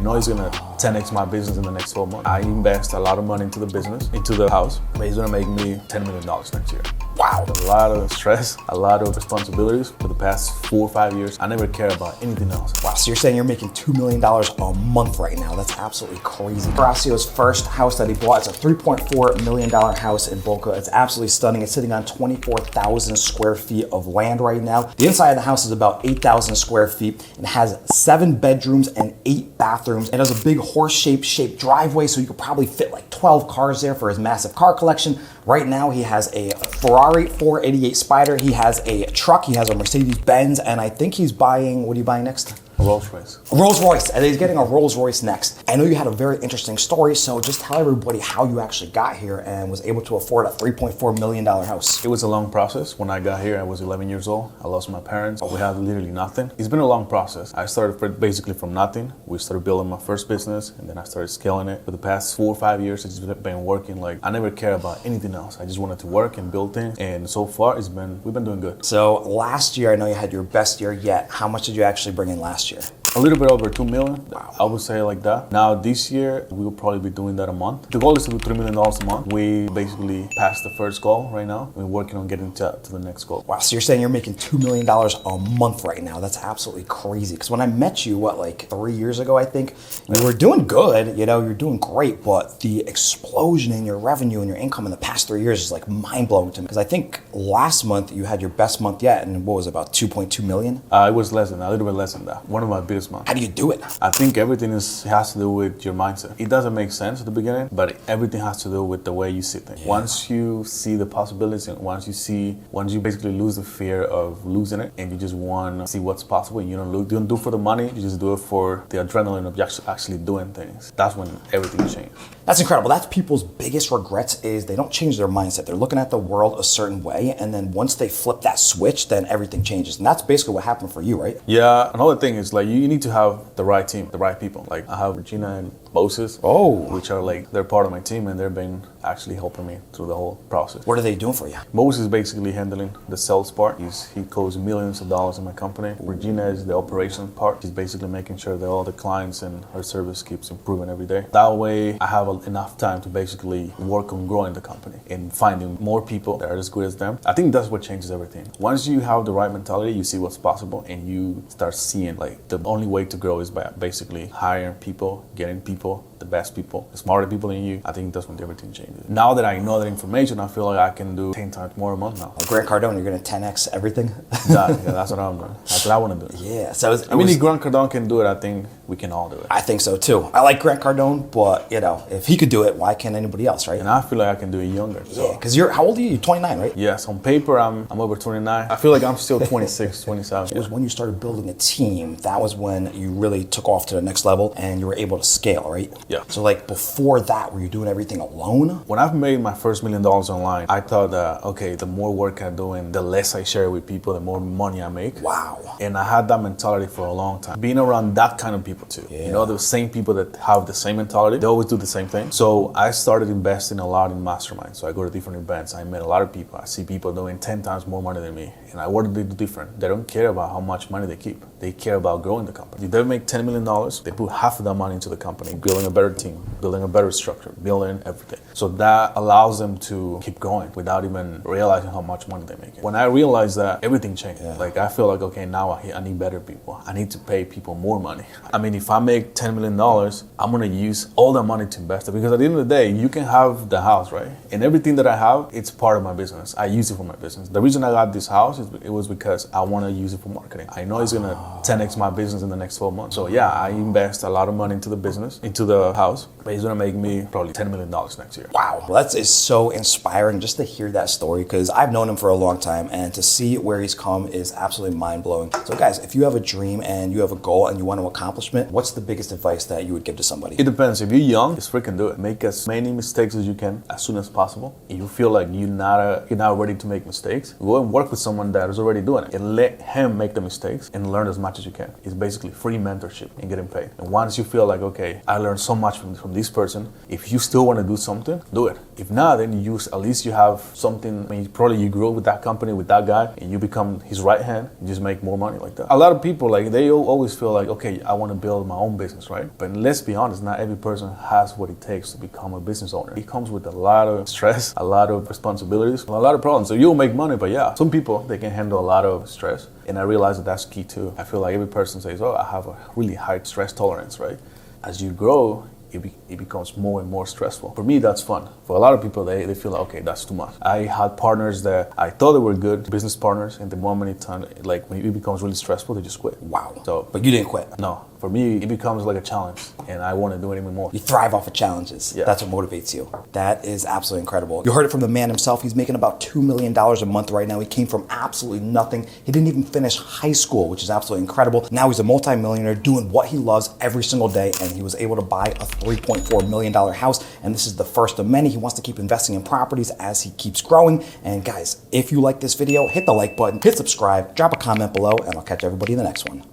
know he's gonna 10x my business in the next 12 months. I invest a lot of money into the business, into the house, but he's gonna make me $10 million next year. Wow. A lot of stress, a lot of responsibilities. For the past 4 or 5 years, I never care about anything else. Wow, so you're saying you're making $2 million a month right now. That's absolutely crazy. Horacio's first house that he bought is a $3.4 million house in Boca. It's absolutely stunning. It's sitting on 24,000 square feet of land right now. The inside of the house is about 8,000 square feet and has 7 bedrooms and 8 bathrooms. It has a big horse-shaped driveway, so you could probably fit like 12 cars there for his massive car collection. Right now, he has a Ferrari 488 Spider. He has a truck. He has a Mercedes-Benz, and I think he's buying, what are you buying next? A Rolls Royce. A Rolls Royce, and he's getting a Rolls Royce next. I know you had a very interesting story, so just tell everybody how you actually got here and was able to afford a $3.4 million house. It was a long process. When I got here, I was 11 years old. I lost my parents. We had literally nothing. It's been a long process. I started basically from nothing. We started building my first business, and then I started scaling it. For the past 4 or 5 years, it's been working. Like, I never cared about anything else. I just wanted to work and build things, and so far, we've been doing good. So last year, I know you had your best year yet. How much did you actually bring in last year? A little bit over 2 million. Wow. I would say like that. Now this year, we will probably be doing that a month. The goal is to do $3 million a month. We basically passed the first goal right now. We're working on getting to the next goal. Wow, so you're saying you're making $2 million a month right now. That's absolutely crazy. Because when I met you, like 3 years ago, I think, you were doing good, you're doing great, but the explosion in your revenue and your income in the past 3 years is like mind-blowing to me. Because I think last month you had your best month yet, and what was it, about 2.2 million? It was less than that, a little bit less than that. One of my biggest months. How do you do it? I think everything has to do with your mindset. It doesn't make sense at the beginning, but everything has to do with the way you see things. Yeah. Once you see the possibilities, and once you basically lose the fear of losing it, and you just want to see what's possible, and you don't do it for the money, you just do it for the adrenaline of actually doing things. That's when everything changes. That's incredible. That's people's biggest regrets is they don't change their mindset. They're looking at the world a certain way, and then once they flip that switch, then everything changes. And that's basically what happened for you, right? Yeah. Another thing is like you need to have the right team, the right people. Like I have Regina and Moses, which are like, they're part of my team, and they've been actually helping me through the whole process. What are they doing for you? Moses is basically handling the sales part. He closes millions of dollars in my company. Regina is the operations part. She's basically making sure that all the clients and her service keeps improving every day. That way, I have enough time to basically work on growing the company and finding more people that are as good as them. I think that's what changes everything. Once you have the right mentality, you see what's possible, and you start seeing like the only way to grow is by basically hiring people, getting people, the best people, the smarter people than you. I think that's when everything changes. Now that I know that information, I feel like I can do 10 times more a month now. Like Grant Cardone, you're going to 10x everything? Yeah, that's what I'm doing. That's what I want to do. Yeah. So if Grant Cardone can do it, I think we can all do it. I think so too. I like Grant Cardone, but if he could do it, why can't anybody else, right? And I feel like I can do it younger. So. Yeah, because how old are you? You're 29, right? Yes, on paper, I'm over 29. I feel like I'm still 26, 27. It was when you started building a team, that was when you really took off to the next level and you were able to scale, right? Yeah. So like before that, were you doing everything alone? When I've made my first $1 million online, I thought that, okay, the more work I do and the less I share with people, the more money I make. Wow. And I had that mentality for a long time. Being around that kind of people too. Yeah. The same people that have the same mentality, they always do the same thing. So I started investing a lot in masterminds. So I go to different events. I met a lot of people. I see people doing 10 times more money than me. And what do they do different? They don't care about how much money they keep. They care about growing the company. If they make $10 million, they put half of that money into the company, building a better team, building a better structure, building everything. So that allows them to keep going without even realizing how much money they make. When I realized that, everything changed. Yeah. Like I feel like, okay, now I need better people. I need to pay people more money. I mean, if I make $10 million, I'm gonna use all that money to invest it, because at the end of the day, you can have the house, right? And everything that I have, it's part of my business. I use it for my business. The reason I got this house it was because I want to use it for marketing. I know it's gonna 10x my business in the next 12 months. So yeah, I invest a lot of money into the business, into the house, but it's gonna make me probably $10 million next year. Wow, well, that is so inspiring just to hear that story, because I've known him for a long time, and to see where he's come is absolutely mind-blowing. So guys, if you have a dream and you have a goal and you want to accomplish it, what's the biggest advice that you would give to somebody? It depends. If you're young, just freaking do it. Make as many mistakes as you can as soon as possible. If you feel like you're not ready to make mistakes, go and work with someone that is already doing it and let him make the mistakes and learn as much as you can. It's basically free mentorship and getting paid. And once you feel like, okay, I learned so so much from this person. If you still want to do something, do it. If not, then at least you have something. I mean, probably you grew with that company, with that guy, and you become his right hand. You just make more money like that. A lot of people, like, they always feel like, okay, I want to build my own business, right? But let's be honest, not every person has what it takes to become a business owner. It comes with a lot of stress, a lot of responsibilities, a lot of problems. So you'll make money, but yeah, some people, they can handle a lot of stress. And I realize that that's key too. I feel like every person says, oh, I have a really high stress tolerance, right? As you grow, it becomes more and more stressful. For me, that's fun. For a lot of people, they feel like, okay, that's too much. I had partners that I thought they were good business partners, and the moment when it becomes really stressful, they just quit. Wow. So, but you didn't quit. No. For me, it becomes like a challenge, and I want to do it even more. You thrive off of challenges. Yeah. That's what motivates you. That is absolutely incredible. You heard it from the man himself. He's making about $2 million a month right now. He came from absolutely nothing. He didn't even finish high school, which is absolutely incredible. Now he's a multi-millionaire doing what he loves every single day, and he was able to buy a $3.4 million house, and this is the first of many. He wants to keep investing in properties as he keeps growing. And guys, if you like this video, hit the like button, hit subscribe, drop a comment below, and I'll catch everybody in the next one.